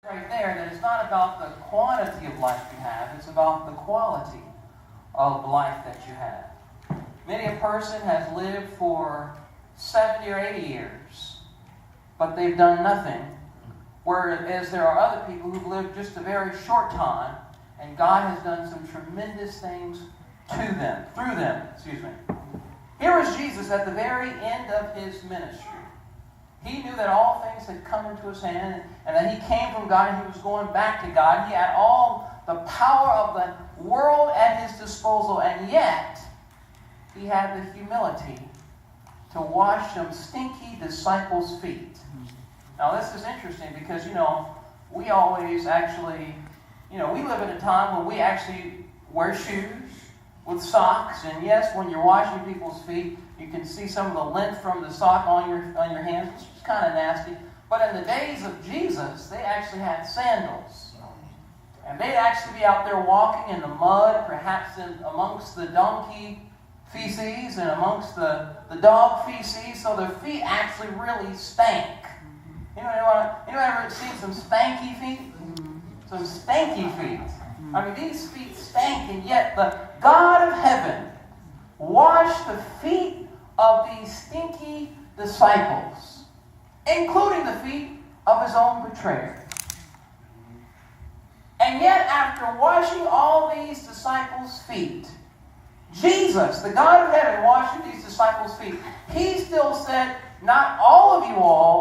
right there that it's not about the quantity of life you have, it's about the quality of life that you have. Many a person has lived for 70 or 80 years, but they've done nothing. Whereas there are other people who've lived just a very short time, and God has done some tremendous things through them. Here is Jesus at the very end of his ministry. He knew that all things had come into his hand, and that he came from God, and he was going back to God. He had all the power of the world at his disposal, and yet he had the humility to wash some stinky disciples' feet. Now, this is interesting because, we always actually, we live in a time when we actually wear shoes with socks. And yes, when you're washing people's feet, you can see some of the lint from the sock on your hands, which is kind of nasty. But in the days of Jesus, they actually had sandals. And they'd actually be out there walking in the mud, perhaps amongst the donkey feces and amongst the dog feces, so their feet actually really stank. Ever seen some stanky feet? Some stanky feet. I mean, these feet stank, and yet the God of heaven washed the feet of these stinky disciples, including the feet of his own betrayer. And yet, after washing all these disciples' feet, Jesus, the God of heaven, washing these disciples' feet, he still said, not all of you all